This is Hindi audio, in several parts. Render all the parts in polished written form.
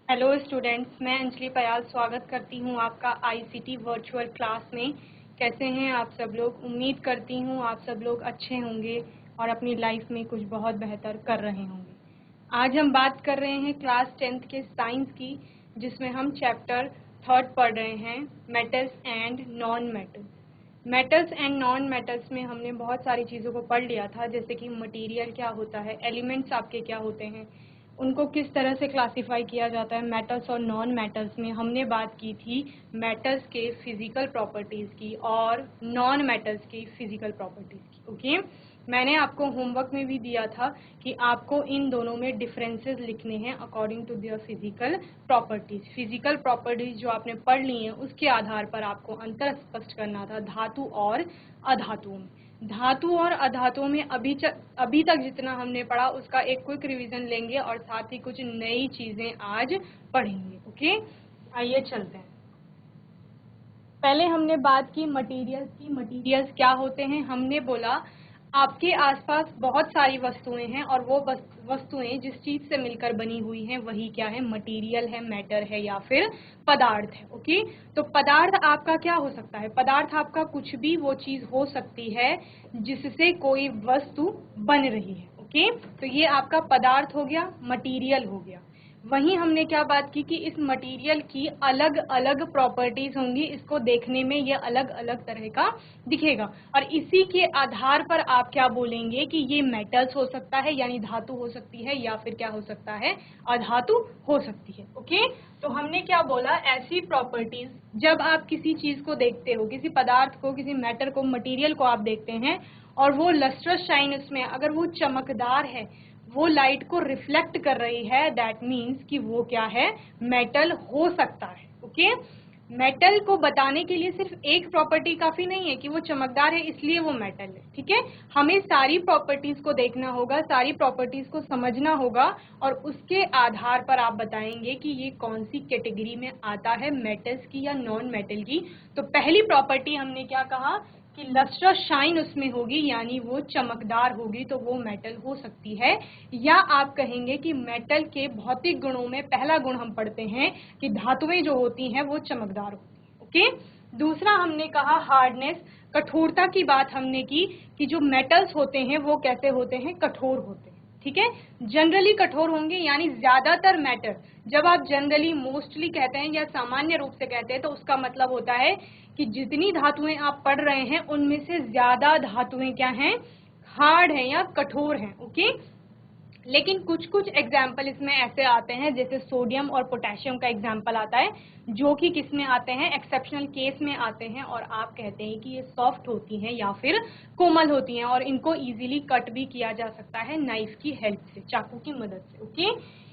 हेलो स्टूडेंट्स, मैं अंजलि पयाल स्वागत करती हूँ आपका आईसीटी वर्चुअल क्लास में। कैसे हैं आप सब लोग? उम्मीद करती हूँ आप सब लोग अच्छे होंगे और अपनी लाइफ में कुछ बहुत बेहतर कर रहे होंगे। आज हम बात कर रहे हैं क्लास 10th के साइंस की, जिसमें हम चैप्टर 3 पढ़ रहे हैं, metals and non metals. Metals and non metals में हमने बहुत सारी चीज़ों को पढ़ लिया था, जैसे कि मटेरियल क्या होता है, एलिमेंट्स आपके क्या होते हैं, उनको किस तरह से क्लासिफाई किया जाता है। मेटल्स और नॉन मेटल्स में हमने बात की थी मेटल्स के फिजिकल प्रॉपर्टीज़ की और नॉन मेटल्स की फिजिकल प्रॉपर्टीज़ की। ओके, मैंने आपको होमवर्क में भी दिया था कि आपको इन दोनों में डिफरेंसेस लिखने हैं according to their physical properties. Physical properties जो आपने पढ़ ली हैं उसके आधार पर आपको अंतर स्पष्ट करना था धातु और अधातुओं में। धातु और अधातुओं में अभी तक जितना हमने पढ़ा उसका एक क्विक रिवीजन लेंगे और साथ ही कुछ नई चीजें आज पढ़ेंगे। ओके, आइए चलते हैं। पहले हमने बात की मटेरियल्स की। मटेरियल्स क्या होते हैं? हमने बोला आपके आसपास बहुत सारी वस्तुएं हैं और वो वस्तुएं जिस चीज से मिलकर बनी हुई हैं वही क्या है? मटेरियल है, मैटर है या फिर पदार्थ है। ओके, तो पदार्थ आपका क्या हो सकता है? पदार्थ आपका कुछ भी वो चीज हो सकती है जिससे कोई वस्तु बन रही है। ओके, तो ये आपका पदार्थ हो गया, मटेरियल हो गया। वहीं हमने क्या बात की कि इस मटेरियल की अलग अलग प्रॉपर्टीज होंगी, इसको देखने में ये अलग अलग तरह का दिखेगा और इसी के आधार पर आप क्या बोलेंगे कि ये मेटल्स हो सकता है यानी धातु हो सकती है या फिर क्या हो सकता है? अधातु हो सकती है। ओके, तो हमने क्या बोला, ऐसी प्रॉपर्टीज जब आप किसी चीज को देखते हो, किसी पदार्थ को, किसी मैटर को, मटेरियल को आप देखते हैं और वो लस्ट्रस शाइन उसमें अगर वो चमकदार है, वो लाइट को रिफ्लेक्ट कर रही है, दैट मीन्स कि वो क्या है? मेटल हो सकता है। ओके, मेटल को बताने के लिए सिर्फ एक प्रॉपर्टी काफी नहीं है कि वो चमकदार है इसलिए वो मेटल है। ठीक है, हमें सारी प्रॉपर्टीज को देखना होगा, सारी प्रॉपर्टीज को समझना होगा और उसके आधार पर आप बताएंगे कि ये कौन सी कैटेगरी में आता है, मेटल्स की या नॉन मेटल की। तो पहली प्रॉपर्टी हमने क्या कहा कि लस्ट्रस शाइन उसमें होगी यानी वो चमकदार होगी, तो वो मेटल हो सकती है। या आप कहेंगे कि मेटल के भौतिक गुणों में पहला गुण हम पढ़ते हैं कि धातुएं जो होती हैं वो चमकदार होती हैं। ओके, दूसरा हमने कहा हार्डनेस, कठोरता की बात हमने की कि जो मेटल्स होते हैं वो कैसे होते हैं? कठोर होते हैं। ठीक है, जनरली कठोर होंगे यानी ज्यादातर मैटर। जब आप जनरली, मोस्टली कहते हैं या सामान्य रूप से कहते हैं तो उसका मतलब होता है कि जितनी धातुएं आप पढ़ रहे हैं उनमें से ज्यादा धातुएं क्या हैं? हार्ड हैं या कठोर हैं। ओके, लेकिन कुछ कुछ एग्जाम्पल इसमें ऐसे आते हैं जैसे सोडियम और पोटेशियम का एग्जाम्पल आता है, जो कि किस में आते हैं? एक्सेप्शनल केस में आते हैं और आप कहते हैं कि ये सॉफ्ट होती हैं या फिर कोमल होती हैं और इनको इजीली कट भी किया जा सकता है नाइफ की हेल्प से, चाकू की मदद से। ओके,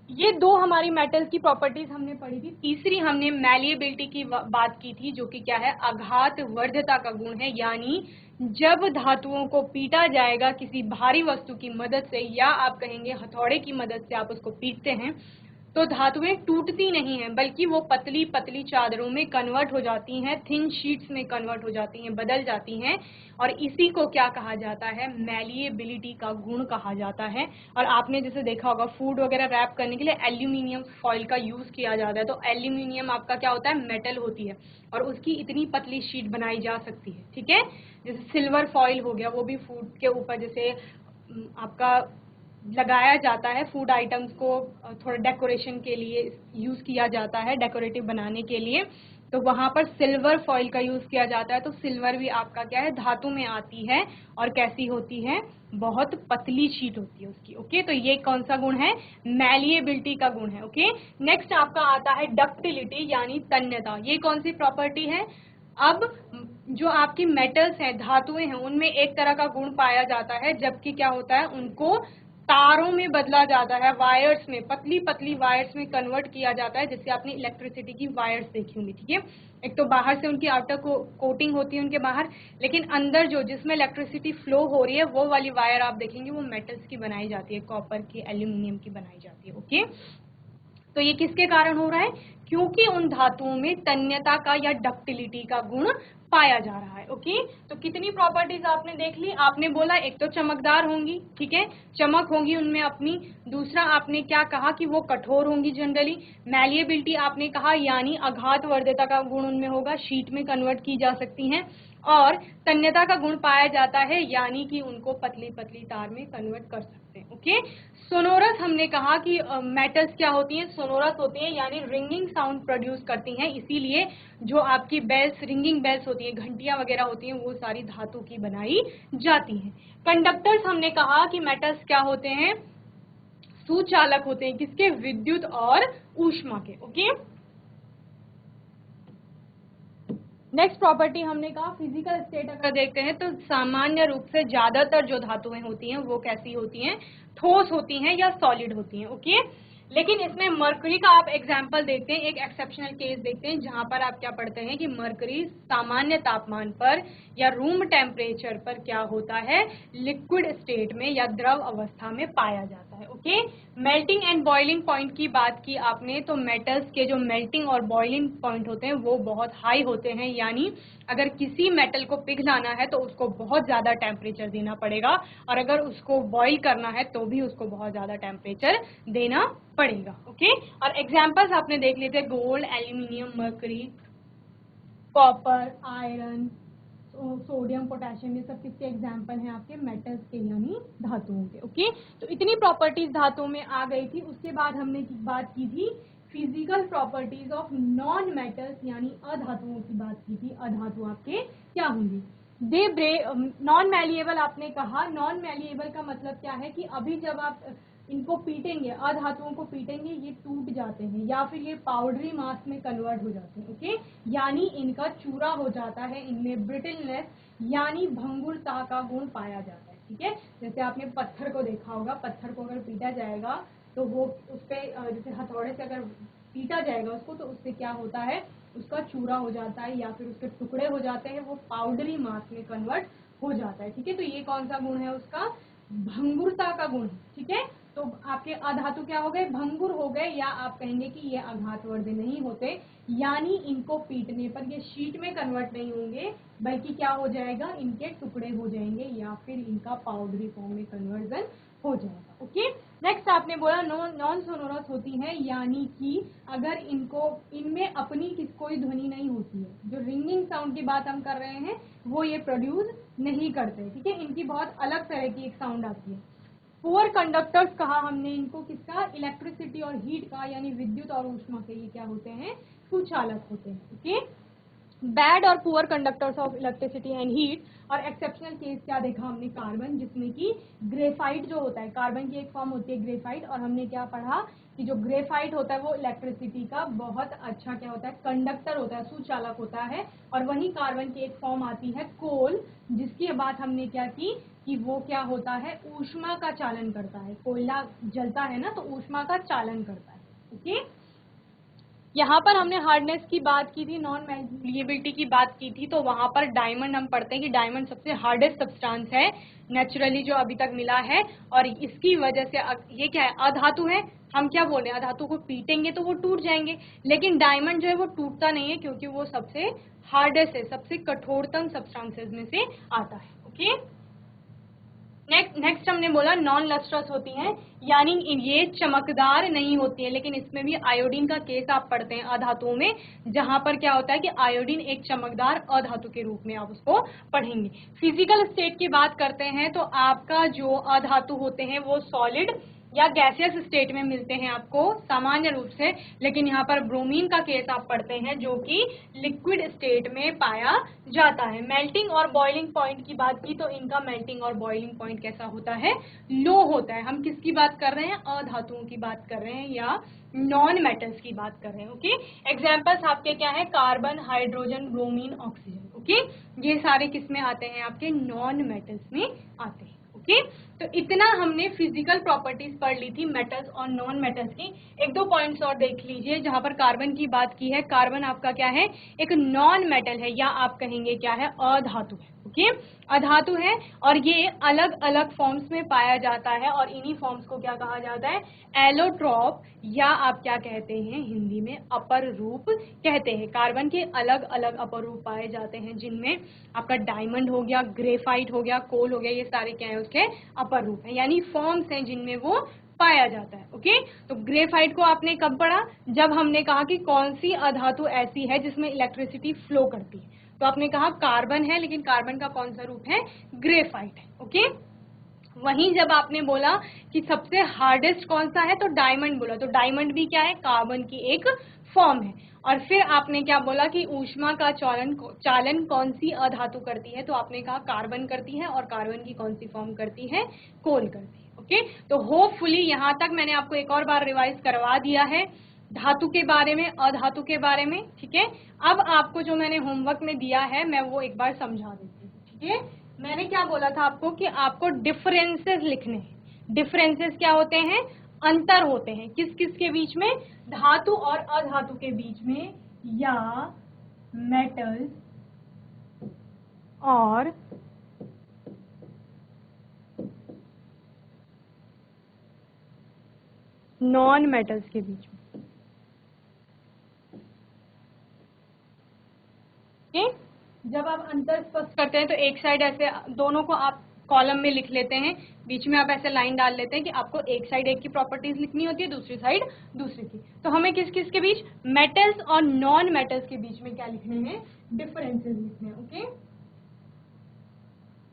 ये दो हमारी मेटल की प्रॉपर्टीज हमने पढ़ी थी। तीसरी हमने मैलिएबिलिटी की बात की थी, जो कि क्या है? आघात वर्धता का गुण है, यानी जब धातुओं को पीटा जाएगा किसी भारी वस्तु की मदद से या आप कहेंगे हथौड़े की मदद से आप उसको पीटते हैं तो धातुएं टूटती नहीं हैं, बल्कि वो पतली पतली चादरों में कन्वर्ट हो जाती हैं, थिन शीट्स में कन्वर्ट हो जाती हैं, बदल जाती हैं और इसी को क्या कहा जाता है? मैलिएबिलिटी का गुण कहा जाता है। और आपने जैसे देखा होगा फूड वगैरह रैप करने के लिए एल्यूमिनियम फॉइल का यूज किया जाता है, तो एल्यूमिनियम आपका क्या होता है? मेटल होती है और उसकी इतनी पतली शीट बनाई जा सकती है। ठीक है, जैसे सिल्वर फॉइल हो गया, वो भी फूड के ऊपर जैसे आपका लगाया जाता है, फूड आइटम्स को थोड़ा डेकोरेशन के लिए यूज किया जाता है, डेकोरेटिव बनाने के लिए, तो वहां पर सिल्वर फॉइल का यूज किया जाता है। तो सिल्वर भी आपका क्या है? धातु में आती है और कैसी होती है? बहुत पतली शीट होती है उसकी। ओके, तो ये कौन सा गुण है? मैलिएबिलिटी का गुण है। ओके, नेक्स्ट आपका आता है डक्टिलिटी यानी तन्यता। ये कौन सी प्रॉपर्टी है? अब जो आपकी मेटल्स हैं, धातुएं हैं, उनमें एक तरह का गुण पाया जाता है, जबकि क्या होता है? उनको तारों में बदला जाता है, वायर्स में, पतली पतली वायर्स में कन्वर्ट किया जाता है, जैसे आपने इलेक्ट्रिसिटी की वायर्स देखी होंगी। ठीक है, एक तो बाहर से उनकी आउटर कोटिंग होती है उनके बाहर, लेकिन अंदर जो जिसमें इलेक्ट्रिसिटी फ्लो हो रही है वो वाली वायर आप देखेंगे वो मेटल्स की बनाई जाती है, कॉपर की, एल्यूमिनियम की बनाई जाती है। ओके, तो ये किसके कारण हो रहा है? क्योंकि उन धातुओं में तन्यता का या डक्टिलिटी का गुण पाया जा रहा है। ओके, तो कितनी प्रॉपर्टीज आपने देख ली। आपने बोला एक तो चमकदार होंगी, ठीक है, चमक होगी उनमें अपनी। दूसरा आपने क्या कहा कि वो कठोर होंगी जनरली। मैलिएबिलिटी आपने कहा यानी आघातवर्धता का गुण उनमें होगा, शीट में कन्वर्ट की जा सकती हैं। और तन्यता का गुण पाया जाता है यानी कि उनको पतली पतली तार में कन्वर्ट कर सकते हैं। ओके, सोनोरस हमने कहा कि मेटल्स क्या होती हैं, सोनोरस होती हैं यानी रिंगिंग साउंड प्रोड्यूस करती हैं, इसीलिए जो आपकी बेल्स, रिंगिंग बेल्स होती हैं, घंटियां वगैरह होती हैं, वो सारी धातु की बनाई जाती हैं। कंडक्टर्स हमने कहा कि मेटल्स क्या होते हैं, सुचालक होते हैं, किसके, विद्युत और ऊष्मा के। ओके, नेक्स्ट प्रॉपर्टी हमने कहा फिजिकल स्टेट अगर देखते हैं तो सामान्य रूप से ज्यादातर जो धातुएं होती हैं वो कैसी होती हैं, ठोस होती हैं या सॉलिड होती हैं। ओके, लेकिन इसमें मरकरी का आप एग्जांपल देखते हैं, एक एक्सेप्शनल केस देखते हैं जहां पर आप क्या पढ़ते हैं कि मरकरी सामान्य तापमान पर या रूम टेम्परेचर पर क्या होता है, लिक्विड स्टेट में या द्रव अवस्था में पाया जाता है। Okay, melting and boiling point की बात की आपने, तो मेटल्स के जो मेल्टिंग और बॉइलिंग पॉइंट होते हैं वो बहुत हाई होते हैं, यानी अगर किसी मेटल को पिघलाना है तो उसको बहुत ज्यादा टेम्परेचर देना पड़ेगा, और अगर उसको बॉईल करना है तो भी उसको बहुत ज्यादा टेम्परेचर देना पड़ेगा। ओके, और एग्जांपल्स आपने देख लिए थे, gold, aluminium, mercury, copper, iron, sodium, potassium, ये सब किसके एग्जाम्पल हैं, आपके मेटल्स के यानी धातुओं के। ओके, तो इतनी प्रॉपर्टीज धातुओं में आ गई थी। उसके बाद हमने बात की थी physical properties of non metals यानी अधातुओं की बात की थी। अधातु आपके क्या होंगी, दे ब्रेक, नॉन मैलिएबल आपने कहा। नॉन मैलिएबल का मतलब क्या है कि अभी जब आप इनको पीटेंगे, अधातुओं को पीटेंगे, ये टूट जाते हैं या फिर ये पाउडरी मास में कन्वर्ट हो जाते हैं। ओके, यानी इनका चूरा हो जाता है, इनमें ब्रिटलनेस यानी भंगुरता का गुण पाया जाता है। ठीक है, जैसे आपने पत्थर को देखा होगा, पत्थर को अगर पीटा जाएगा तो वो उस पर जैसे हथौड़े से अगर पीटा जाएगा उसको, तो उससे क्या होता है, उसका चूरा हो जाता है या फिर उसके टुकड़े हो जाते हैं, वो पाउडरी मास में कन्वर्ट हो जाता है। ठीक है, तो ये कौन सा गुण है उसका, भंगुरता का गुण। ठीक है, तो आपके अधातु क्या हो गए, भंगुर हो गए, या आप कहेंगे कि ये आघातवर्धी नहीं होते, यानी इनको पीटने पर ये शीट में कन्वर्ट नहीं होंगे, बल्कि क्या हो जाएगा, इनके टुकड़े हो जाएंगे या फिर इनका पाउडरी फॉर्म में कन्वर्जन हो जाएगा। ओके, नेक्स्ट आपने बोला नॉन सोनोरस होती है, यानी कि अगर इनमें अपनी कोई ध्वनि नहीं होती है, जो रिंगिंग साउंड की बात हम कर रहे हैं वो ये प्रोड्यूस नहीं करते। ठीक है, इनकी बहुत अलग तरह की एक साउंड आती है। पुअर कंडक्टर्स कहा हमने इनको, किसका, इलेक्ट्रिसिटी और हीट का, यानी विद्युत और ऊष्मा के, ये क्या होते हैं, सुचालक होते हैं। ओके, बैड और poor conductors of electricity and heat. और एक्सेप्शनल केस क्या देखा हमने, कार्बन, जिसमें कि ग्रेफाइट जो होता है, कार्बन की एक फॉर्म होती है ग्रेफाइट, और हमने क्या पढ़ा कि जो ग्रेफाइट होता है वो इलेक्ट्रिसिटी का बहुत अच्छा क्या होता है, कंडक्टर होता है, सुचालक होता है। और वहीं कार्बन की एक फॉर्म आती है कोल, जिसकी बात हमने क्या की कि वो क्या होता है, ऊष्मा का चालन करता है। कोयला जलता है ना, तो ऊष्मा का चालन करता है। ओके, यहाँ पर हमने हार्डनेस की बात की थी, नॉन मैलिएबिलिटी की बात की थी, तो वहां पर डायमंड हम पढ़ते हैं कि डायमंड सबसे हार्डेस्ट सब्सटेंस है नेचुरली जो अभी तक मिला है, और इसकी वजह से ये क्या है, अधातु है। हम क्या बोल रहे हैं, अधातु को पीटेंगे तो वो टूट जाएंगे, लेकिन डायमंड जो है वो टूटता नहीं है, क्योंकि वो सबसे हार्डेस्ट है, सबसे कठोरतम सब्सटेंसेस में से आता है। ओके, नेक्स्ट हमने बोला नॉन लस्ट्रस होती हैं, यानी ये चमकदार नहीं होती है, लेकिन इसमें भी आयोडीन का केस आप पढ़ते हैं अधातुओं में, जहां पर क्या होता है कि आयोडीन एक चमकदार अधातु के रूप में आप उसको पढ़ेंगे। फिजिकल स्टेट की बात करते हैं तो आपका जो अधातु होते हैं वो सॉलिड या गैसियस स्टेट में मिलते हैं आपको सामान्य रूप से, लेकिन यहाँ पर ब्रोमीन का केस आप पढ़ते हैं जो कि लिक्विड स्टेट में पाया जाता है। मेल्टिंग और बॉइलिंग पॉइंट की बात की तो इनका मेल्टिंग और बॉइलिंग पॉइंट कैसा होता है, लो होता है। हम किसकी बात कर रहे हैं, अधातुओं की बात कर रहे हैं या नॉन मेटल्स की बात कर रहे हैं। ओके, एग्जाम्पल्स आपके क्या है, carbon, hydrogen, bromine, oxygen. Okay, ये सारे किस में आते हैं, आपके नॉन मेटल्स में आते हैं। ओके, तो इतना हमने फिजिकल प्रॉपर्टीज पढ़ ली थी मेटल्स और नॉन मेटल्स की। एक दो पॉइंट्स और देख लीजिए, जहां पर कार्बन की बात की है, कार्बन आपका क्या है, एक नॉन मेटल है, या आप कहेंगे क्या है, अधातु है। ओके, अधातु है और ये अलग अलग फॉर्म्स में पाया जाता है और इन्हीं फॉर्म्स को क्या कहा जाता है, एलोट्रॉप, या आप क्या कहते हैं हिंदी में अपर रूप कहते हैं। कार्बन के अलग अलग अपर रूप पाए जाते हैं जिनमें आपका डायमंड हो गया, ग्रेफाइट हो गया, कोल हो गया, ये सारे क्या है उसके अपर रूप है, यानी फॉर्म्स हैं जिनमें वो पाया जाता है। ओके, तो ग्रेफाइट को आपने कब पढ़ा, जब हमने कहा कि कौन सी अधातु ऐसी है जिसमें इलेक्ट्रिसिटी फ्लो करती है, तो आपने कहा कार्बन है, लेकिन कार्बन का कौन सा रूप है, ग्रेफाइट है। ओके, वहीं जब आपने बोला कि सबसे हार्डेस्ट कौन सा है, तो डायमंड बोला, तो डायमंड भी क्या है, कार्बन की एक फॉर्म है। और फिर आपने क्या बोला कि ऊष्मा का चालन कौन सी अधातु करती है, तो आपने कहा कार्बन करती है, और कार्बन की कौन सी फॉर्म करती है, कोल करती है। ओके, तो होपफुली यहाँ तक मैंने आपको एक और बार रिवाइज करवा दिया है धातु के बारे में, अधातु के बारे में। ठीक है, अब आपको जो मैंने होमवर्क में दिया है मैं वो एक बार समझा देती हूँ। ठीक है, मैंने क्या बोला था आपको कि आपको डिफरेंसेस लिखने हैं। डिफरेंसेस क्या होते हैं, अंतर होते हैं, किस किस के बीच में, धातु और अधातु के बीच में, या मेटल्स और नॉन मेटल्स के बीच में। ओके, जब आप अंतर स्पष्ट करते हैं तो एक साइड ऐसे दोनों को आप कॉलम में लिख लेते हैं, बीच में आप ऐसे लाइन डाल लेते हैं कि आपको एक साइड एक की प्रॉपर्टीज लिखनी होती है, दूसरी साइड दूसरी की। तो हमें किस किस के बीच, मेटल्स और नॉन मेटल्स के बीच में क्या लिखने हैं, डिफरेंसेस लिखने हैं। ओके,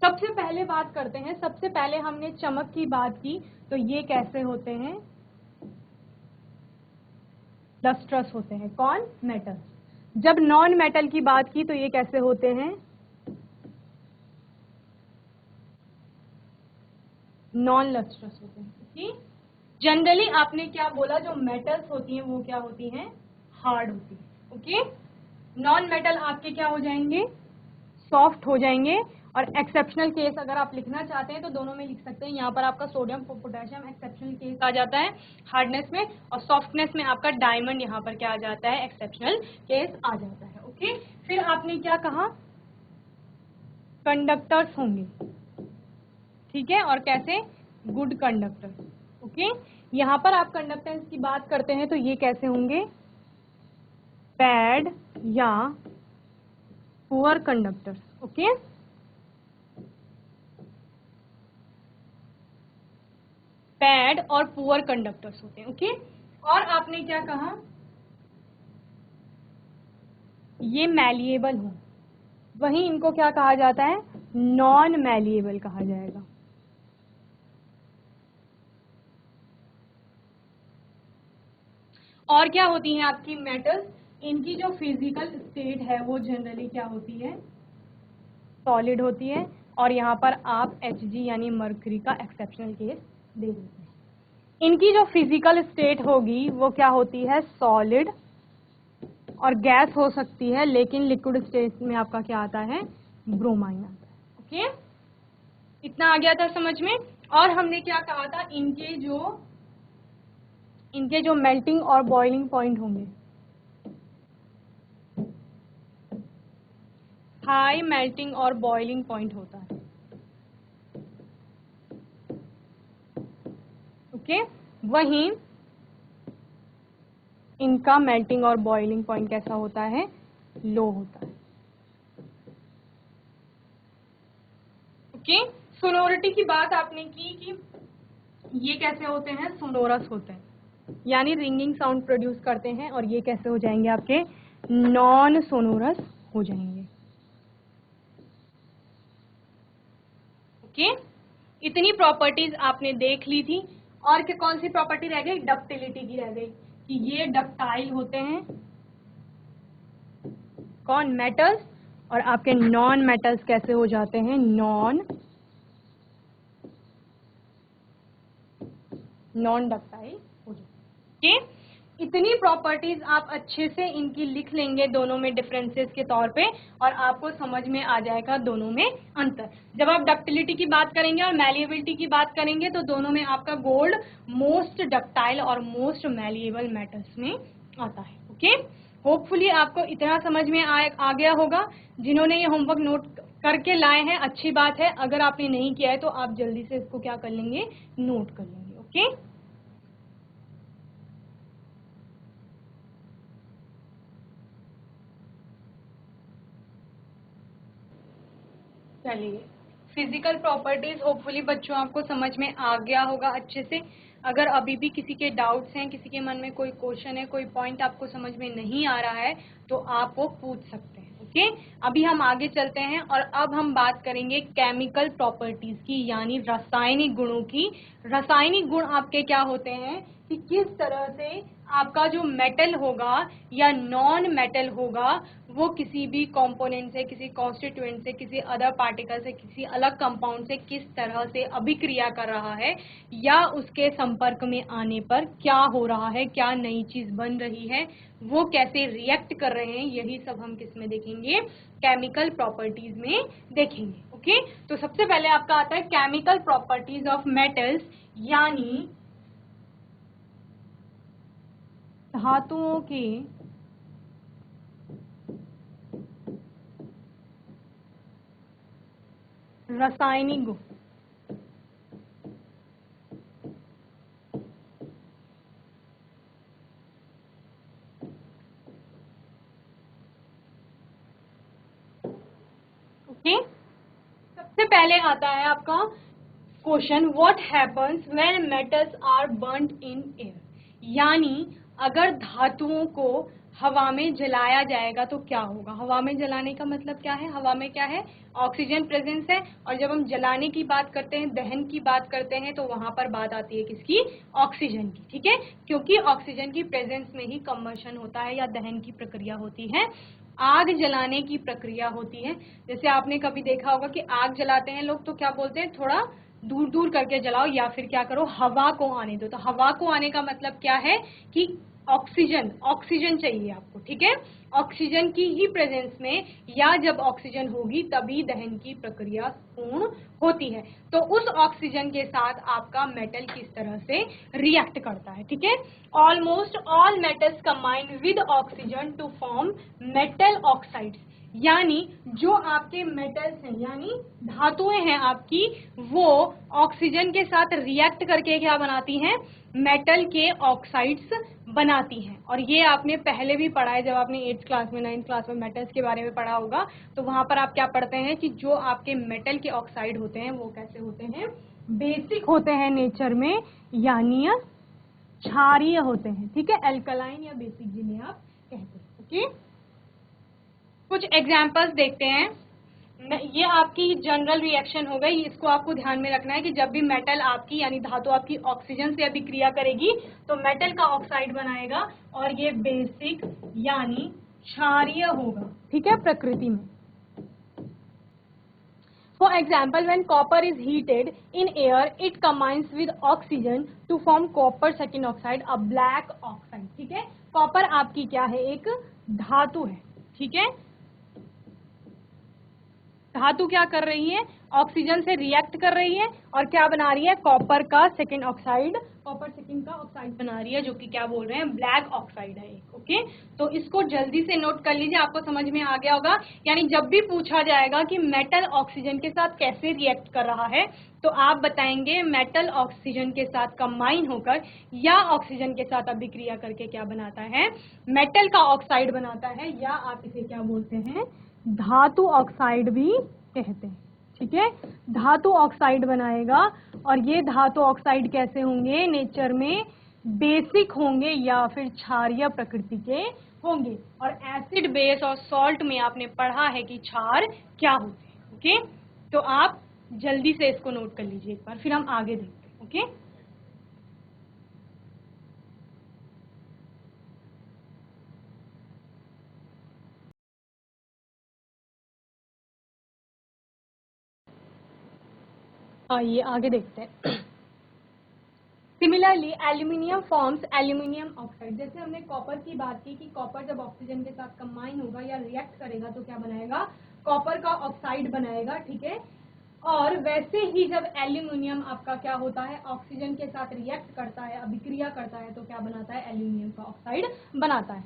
सबसे पहले बात करते हैं, सबसे पहले हमने चमक की बात की, तो ये कैसे होते हैं, लस्ट्रस होते हैं, कौन, मेटल। जब नॉन मेटल की बात की तो ये कैसे होते हैं, नॉन लस्ट्रस होते हैं। ओके, जनरली आपने क्या बोला, जो मेटल्स होती हैं वो क्या होती हैं, हार्ड होती है। ओके, नॉन मेटल आपके क्या हो जाएंगे, सॉफ्ट हो जाएंगे। और एक्सेप्शनल केस अगर आप लिखना चाहते हैं तो दोनों में लिख सकते हैं, यहाँ पर आपका सोडियम पोटेशियम एक्सेप्शनल केस आ जाता है हार्डनेस में, और सॉफ्टनेस में आपका डायमंड यहाँ पर क्या आ जाता है, एक्सेप्शनल केस आ जाता है। ओके, फिर आपने क्या कहा, कंडक्टर्स होंगे, ठीक है, और कैसे, गुड कंडक्टर्स। ओके, यहाँ पर आप कंडक्टेंस की बात करते हैं तो ये कैसे होंगे, बैड या पुअर कंडक्टर्स। ओके, बैड और पुअर कंडक्टर्स होते हैं। ओके, और आपने क्या कहा, ये मैलिएबल हो, वहीं इनको क्या कहा जाता है, नॉन मैलिएबल कहा जाएगा। और क्या होती हैं आपकी मेटल्स, इनकी जो फिजिकल स्टेट है वो जनरली क्या होती है, सॉलिड होती है, और यहाँ पर आप Hg यानी मर्करी का एक्सेप्शनल केस दे देते हैं। इनकी जो फिजिकल स्टेट होगी वो क्या होती है, सॉलिड, और गैस हो सकती है, लेकिन लिक्विड स्टेट में आपका क्या आता है, ब्रोमाइन आता है। ओके, इतना आ गया था समझ में। और हमने क्या कहा था, इनके जो मेल्टिंग और बॉइलिंग पॉइंट होंगे, हाई मेल्टिंग और बॉइलिंग पॉइंट होता है। ओके, वहीं इनका मेल्टिंग और बॉइलिंग पॉइंट कैसा होता है, लो होता है। ओके, सोनोरिटी की बात आपने की कि ये कैसे होते हैं, सोनोरस होते हैं, यानी रिंगिंग साउंड प्रोड्यूस करते हैं, और ये कैसे हो जाएंगे आपके, नॉन सोनोरस हो जाएंगे। ओके, इतनी प्रॉपर्टीज आपने देख ली थी, और क्या कौन सी प्रॉपर्टी रह गई, डक्टिलिटी की रह गई, कि ये डक्टाइल होते हैं, कौन, मेटल्स, और आपके नॉन मेटल्स कैसे हो जाते हैं, नॉन डक्टाइल हो जाते हैं। इतनी प्रॉपर्टीज आप अच्छे से इनकी लिख लेंगे दोनों में डिफरेंसेस के तौर पे, और आपको समझ में आ जाएगा दोनों में अंतर। जब आप डक्टिलिटी की बात करेंगे और मैलिएबिलिटी की बात करेंगे तो दोनों में आपका गोल्ड मोस्ट डक्टाइल और मोस्ट मैलिएबल मेटल्स में आता है। ओके, होपफुली आपको इतना समझ में आ गया होगा। जिन्होंने ये होमवर्क नोट करके लाए हैं अच्छी बात है, अगर आपने नहीं किया है तो आप जल्दी से इसको क्या कर लेंगे, नोट कर लेंगे। ओके, चलिए फिजिकल प्रॉपर्टीज होपफुली बच्चों आपको समझ में आ गया होगा अच्छे से। अगर अभी भी किसी के डाउट्स हैं, किसी के मन में कोई क्वेश्चन है, कोई पॉइंट आपको समझ में नहीं आ रहा है तो आप वो पूछ सकते हैं। ओके, अभी हम आगे चलते हैं और अब हम बात करेंगे केमिकल प्रॉपर्टीज की, यानी रासायनिक गुणों की। रासायनिक गुण आपके क्या होते हैं कि किस तरह से आपका जो मेटल होगा या नॉन मेटल होगा वो किसी भी कंपोनेंट से, किसी कॉन्स्टिट्यूएंट से, किसी अदर पार्टिकल से, किसी अलग कंपाउंड से किस तरह से अभिक्रिया कर रहा है या उसके संपर्क में आने पर क्या हो रहा है, क्या नई चीज बन रही है, वो कैसे रिएक्ट कर रहे हैं, यही सब हम किस में देखेंगे, केमिकल प्रॉपर्टीज में देखेंगे। ओके, तो सबसे पहले आपका आता है केमिकल प्रॉपर्टीज ऑफ मेटल्स, यानी धातुओं के रासायनिक गुण। ओके, सबसे पहले आता है आपका question, what happens when metals are burned in air, यानी अगर धातुओं को हवा में जलाया जाएगा तो क्या होगा। हवा में जलाने का मतलब क्या है, हवा में क्या है, ऑक्सीजन प्रेजेंस है, और जब हम जलाने की बात करते हैं, दहन की बात करते हैं, तो वहां पर बात आती है किसकी, ऑक्सीजन की। ठीक है, क्योंकि ऑक्सीजन की प्रेजेंस में ही कंबशन होता है या दहन की प्रक्रिया होती है, आग जलाने की प्रक्रिया होती है। जैसे आपने कभी देखा होगा कि आग जलाते हैं लोग तो क्या बोलते हैं, थोड़ा दूर दूर करके जलाओ या फिर क्या करो, हवा को आने दो। तो हवा को आने का मतलब क्या है कि ऑक्सीजन, ऑक्सीजन चाहिए आपको। ठीक है, ऑक्सीजन की ही प्रेजेंस में या जब ऑक्सीजन होगी तभी दहन की प्रक्रिया पूर्ण होती है। तो उस ऑक्सीजन के साथ आपका मेटल किस तरह से रिएक्ट करता है। ठीक है, almost all metals combine with oxygen to form metal oxides, यानी जो आपके मेटल्स हैं यानी धातुएं हैं आपकी, वो ऑक्सीजन के साथ रिएक्ट करके क्या बनाती हैं, मेटल के ऑक्साइड्स बनाती हैं। और ये आपने पहले भी पढ़ा है, जब आपने 8th क्लास में, 9th क्लास में मेटल्स के बारे में पढ़ा होगा, तो वहां पर आप क्या पढ़ते हैं कि जो आपके मेटल के ऑक्साइड होते हैं वो कैसे होते हैं, बेसिक होते हैं नेचर में, यानी क्षारीय होते हैं। ठीक है, एल्कलाइन या बेसिक जिन्हें आप कहते हैं। ओके, कुछ एग्जाम्पल्स देखते हैं। ये आपकी जनरल रिएक्शन हो गई, इसको आपको ध्यान में रखना है कि जब भी मेटल आपकी यानी धातु आपकी ऑक्सीजन से अभिक्रिया करेगी तो मेटल का ऑक्साइड बनाएगा और ये बेसिक यानी क्षारीय होगा। ठीक है, प्रकृति में। For example, when copper is heated in air, it combines with oxygen to form copper second oxide, a black oxide. ठीक है, कॉपर आपकी क्या है, एक धातु है। ठीक है, धातु क्या कर रही है, ऑक्सीजन से रिएक्ट कर रही है और क्या बना रही है, कॉपर का सेकेंड ऑक्साइड, कॉपर सेकेंड का ऑक्साइड बना रही है, जो कि क्या बोल रहे हैं, ब्लैक ऑक्साइड है एक। ओके, तो इसको जल्दी से नोट कर लीजिए, आपको समझ में आ गया होगा। यानी जब भी पूछा जाएगा कि मेटल ऑक्सीजन के साथ कैसे रिएक्ट कर रहा है तो आप बताएंगे मेटल ऑक्सीजन के साथ कंबाइन होकर या ऑक्सीजन के साथ अभिक्रिया करके क्या बनाता है, मेटल का ऑक्साइड बनाता है, या आप इसे क्या बोलते हैं, धातु ऑक्साइड भी कहते हैं। ठीक है, धातु ऑक्साइड बनाएगा और ये धातु ऑक्साइड कैसे होंगे, नेचर में बेसिक होंगे या फिर क्षारीय प्रकृति के होंगे। और एसिड, बेस और सॉल्ट में आपने पढ़ा है कि क्षार क्या होते हैं। ओके, तो आप जल्दी से इसको नोट कर लीजिए एक बार, फिर हम आगे देखते हैं। ओके, आइए आगे देखते हैं। Similarly aluminium forms aluminium oxide. जैसे हमने कॉपर की बात की कि कॉपर जब ऑक्सीजन के साथ कंबाइन होगा या रिएक्ट करेगा तो क्या बनाएगा, कॉपर का ऑक्साइड बनाएगा। ठीक है, और वैसे ही जब एल्यूमिनियम आपका क्या होता है, ऑक्सीजन के साथ रिएक्ट करता है, अभिक्रिया करता है, तो क्या बनाता है, एल्यूमिनियम का ऑक्साइड बनाता है।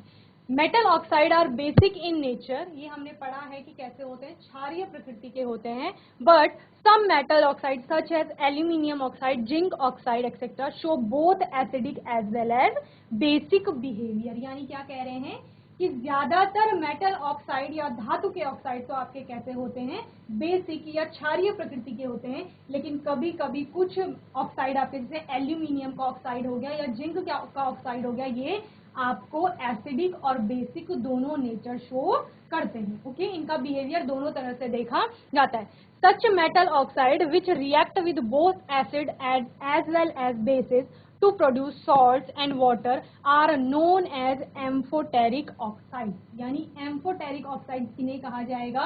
Metal oxide are basic in nature, ये हमने पढ़ा है कि कैसे होते हैं, क्षारीय प्रकृति के होते हैं. But some metal oxide such as aluminium oxide, zinc oxide etcetera show both acidic as well as basic behaviour. यानी क्या कह रहे हैं कि ज्यादातर मेटल ऑक्साइड या धातु के ऑक्साइड तो आपके कैसे होते हैं, बेसिक या क्षारीय प्रकृति के होते हैं. लेकिन कभी कभी कुछ ऑक्साइड आपके, जैसे एल्यूमिनियम का ऑक्साइड हो गया या जिंक का ऑक्साइड हो गया, ये आपको एसिडिक और बेसिक दोनों नेचर शो करते हैं. ओके, इनका बिहेवियर दोनों तरह से देखा जाता है. Such metal oxide which react with both acid as well as basis to produce salts and water are known as amphoteric oxide. यानी amphoteric oxide किन्हें कहा जाएगा,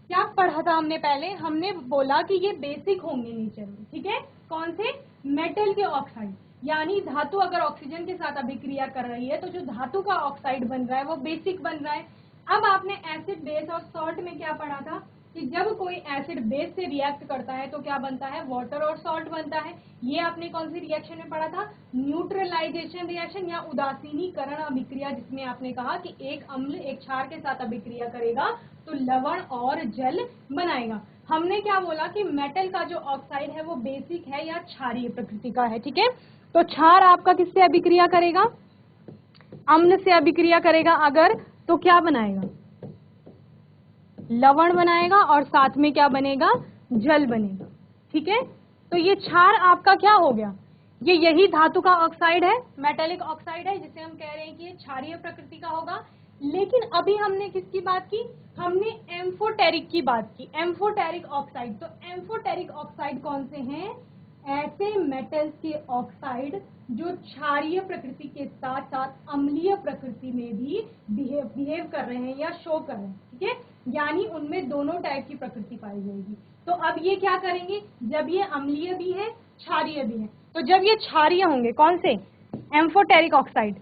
क्या पढ़ा था हमने पहले, हमने बोला कि ये बेसिक होंगे नेचर में. ठीक है, कौन से, मेटल के ऑक्साइड. यानी धातु अगर ऑक्सीजन के साथ अभिक्रिया कर रही है तो जो धातु का ऑक्साइड बन रहा है वो बेसिक बन रहा है. अब आपने एसिड बेस और सॉल्ट में क्या पढ़ा था कि जब कोई एसिड बेस से रिएक्ट करता है तो क्या बनता है, वाटर और सॉल्ट बनता है. ये आपने कौन सी रिएक्शन में पढ़ा था, न्यूट्रलाइजेशन रिएक्शन या उदासीनीकरण अभिक्रिया, जिसमें आपने कहा कि एक अम्ल एक क्षार के साथ अभिक्रिया करेगा तो लवण और जल बनाएगा. हमने क्या बोला कि मेटल का जो ऑक्साइड है वो बेसिक है या क्षारीय प्रकृति का है. ठीक है, तो क्षार आपका किससे अभिक्रिया करेगा, अम्ल से अभिक्रिया करेगा अगर, तो क्या बनाएगा, लवण बनाएगा और साथ में क्या बनेगा, जल बनेगा. ठीक है, तो ये क्षार आपका क्या हो गया, ये यही धातु का ऑक्साइड है, मेटेलिक ऑक्साइड है, जिसे हम कह रहे हैं कि ये क्षारीय प्रकृति का होगा. लेकिन अभी हमने किसकी बात की, हमने एम्फोटेरिक की बात की, एम्फोटेरिक ऑक्साइड. तो एम्फोटेरिक ऑक्साइड कौन से हैं, ऐसे मेटल्स के ऑक्साइड जो क्षारीय प्रकृति के साथ साथ अम्लीय प्रकृति में भी बिहेव कर रहे हैं या शो कर रहे हैं. ठीक है, यानी उनमें दोनों टाइप की प्रकृति पाई जाएगी. तो अब ये क्या करेंगे, जब ये अम्लीय भी है क्षारीय भी है, तो जब ये क्षारीय होंगे, कौन से, एम्फोटेरिक ऑक्साइड,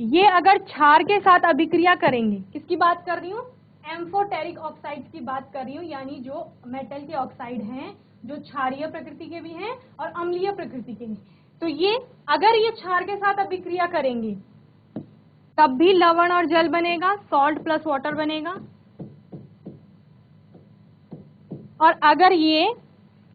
ये अगर क्षार के साथ अभिक्रिया करेंगे, किसकी बात कर रही हूँ, एम्फोटेरिक ऑक्साइड की बात कर रही हूँ, यानी जो मेटल के ऑक्साइड हैं जो क्षारीय प्रकृति के भी हैं और अम्लीय प्रकृति के भी. तो ये अगर ये क्षार के साथ अभिक्रिया करेंगे तब भी लवण और जल बनेगा, सॉल्ट प्लस वाटर बनेगा. और अगर ये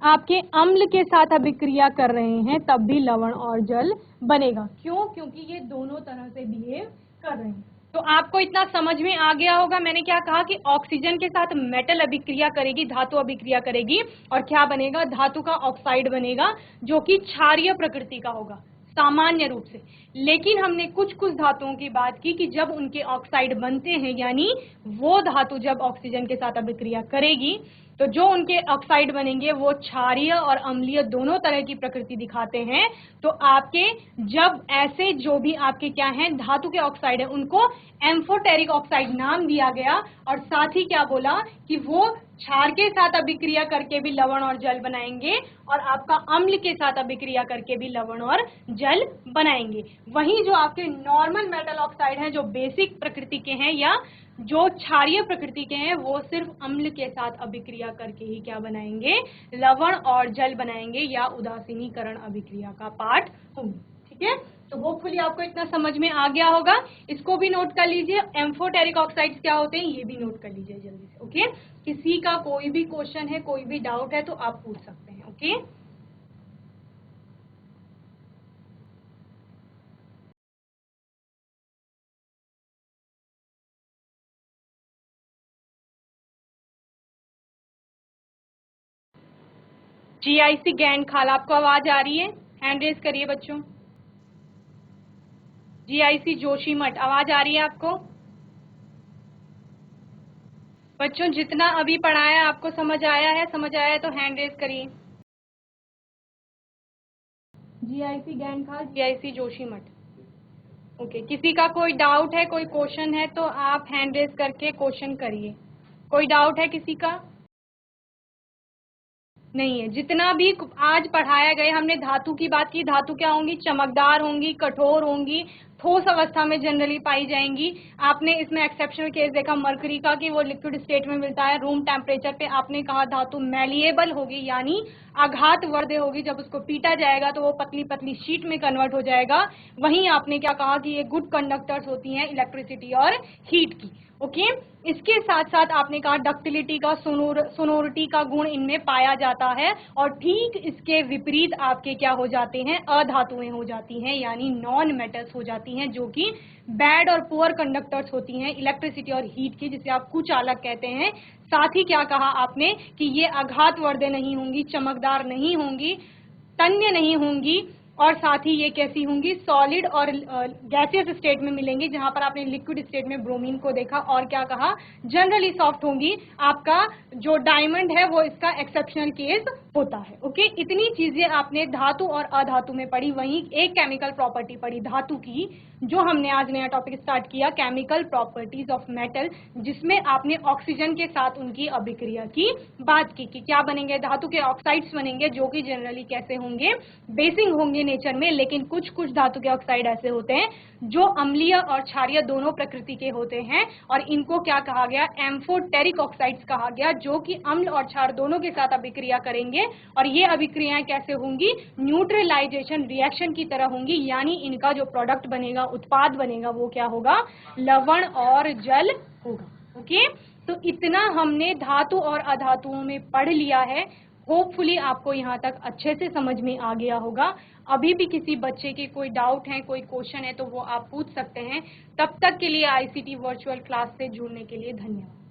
आपके अम्ल के साथ अभिक्रिया कर रहे हैं तब भी लवण और जल बनेगा. क्यों, क्योंकि ये दोनों तरह से बिहेव कर रहे हैं. तो आपको इतना समझ में आ गया होगा, मैंने क्या कहा कि ऑक्सीजन के साथ मेटल अभिक्रिया करेगी, धातु अभिक्रिया करेगी और क्या बनेगा, धातु का ऑक्साइड बनेगा जो कि क्षारीय प्रकृति का होगा सामान्य रूप से. लेकिन हमने कुछ कुछ धातुओं की बात की कि जब उनके ऑक्साइड बनते हैं, यानी वो धातु जब ऑक्सीजन के साथ अभिक्रिया करेगी तो जो उनके ऑक्साइड बनेंगे वो क्षारीय और अम्लीय दोनों तरह की प्रकृति दिखाते हैं. तो आपके जब ऐसे जो भी आपके क्या हैं धातु के ऑक्साइड है उनको एम्फोटेरिक ऑक्साइड नाम दिया गया और साथ ही क्या बोला कि वो क्षार के साथ अभिक्रिया करके भी लवण और जल बनाएंगे और आपका अम्ल के साथ अभिक्रिया करके भी लवण और जल बनाएंगे. वहीं जो आपके नॉर्मल मेटल ऑक्साइड हैं जो बेसिक प्रकृति के हैं या जो क्षारीय प्रकृति के हैं वो सिर्फ अम्ल के साथ अभिक्रिया करके ही क्या बनाएंगे, लवण और जल बनाएंगे या उदासीनीकरण अभिक्रिया का पार्ट होंगे. ठीक है, तो होपफुली आपको इतना समझ में आ गया होगा. इसको भी नोट कर लीजिए, एम्फोटेरिक ऑक्साइड्स क्या होते हैं ये भी नोट कर लीजिए जल्दी से. ओके, किसी का कोई भी क्वेश्चन है, कोई भी डाउट है तो आप पूछ सकते हैं. ओके, GIC गैंड खाल, आपको आवाज आ रही है, हैंड रेज करिए बच्चों. GIC जोशीमठ, आवाज आ रही है आपको बच्चों, जितना अभी पढ़ाया आपको समझ आया है, समझ आया है तो हैंड रेज करिए. GIC गैंड खाल, GIC जोशीमठ. ओके, किसी का कोई डाउट है, कोई क्वेश्चन है तो आप हैंड रेज करके क्वेश्चन करिए. कोई डाउट है किसी का, नहीं है। जितना भी आज पढ़ाया गया, हमने धातु की बात की, धातु क्या होंगी, चमकदार होंगी, कठोर होंगी, ठोस अवस्था में जनरली पाई जाएंगी। आपने इसमें एक्सेप्शनल केस देखा मरकरी का कि वो लिक्विड स्टेट में मिलता है रूम टेम्परेचर पे। आपने कहा धातु मैलिएबल होगी यानी आघात वर्धे होगी, जब उसको पीटा जाएगा तो वो पतली पतली शीट में कन्वर्ट हो जाएगा। वहीं आपने क्या कहा कि ये गुड कंडक्टर्स होती हैं इलेक्ट्रिसिटी और हीट की। ओके, इसके साथ साथ आपने कहा डक्टिलिटी का, सोनोरिटी का गुण इनमें पाया जाता है। और ठीक इसके विपरीत आपके क्या हो जाते हैं, अधातुएं हो जाती हैं यानी नॉन मेटल्स हो जाती हैं, जो कि बैड और पुअर कंडक्टर्स होती हैं इलेक्ट्रिसिटी और हीट की, जिसे आप कुचालक कहते हैं। साथ ही क्या कहा आपने कि ये आघात वर्धे नहीं होंगी, चमकदार नहीं होंगी, तन्य नहीं होंगी, और साथ ही ये कैसी होंगी, सॉलिड और गैसियस स्टेट में मिलेंगी, जहां पर आपने लिक्विड स्टेट में ब्रोमीन को देखा। और क्या कहा, जनरली सॉफ्ट होंगी। आपका जो डायमंड है वो इसका एक्सेप्शनल केस होता है। ओके, इतनी चीजें आपने धातु और अधातु में पढ़ी। वहीं एक केमिकल प्रॉपर्टी पढ़ी धातु की, जो हमने आज नया टॉपिक स्टार्ट किया, केमिकल प्रॉपर्टीज ऑफ मेटल, जिसमें आपने ऑक्सीजन के साथ उनकी अभिक्रिया की बात की कि क्या बनेंगे, धातु के ऑक्साइड्स बनेंगे, जो कि जनरली कैसे होंगे, बेसिक होंगे नेचर में। लेकिन कुछ कुछ धातु के ऑक्साइड ऐसे होते हैं जो अम्लीय और क्षारीय दोनों प्रकृति के होते हैं, और इनको क्या कहा गया, एम्फोटेरिक ऑक्साइड्स कहा गया, जो कि अम्ल और क्षार दोनों के साथ अभिक्रिया करेंगे। और ये अभिक्रियाएं कैसे होंगी, न्यूट्रलाइजेशन रिएक्शन की तरह होंगी, यानी इनका जो प्रोडक्ट बनेगा, उत्पाद बनेगा, वो क्या होगा, लवण और जल होगा। ओके, तो इतना हमने धातु और अधातुओं में पढ़ लिया है। होपफुली आपको यहाँ तक अच्छे से समझ में आ गया होगा। अभी भी किसी बच्चे के कोई डाउट है, कोई क्वेश्चन है, तो वो आप पूछ सकते हैं। तब तक के लिए आईसीटी वर्चुअल क्लास से जुड़ने के लिए धन्यवाद।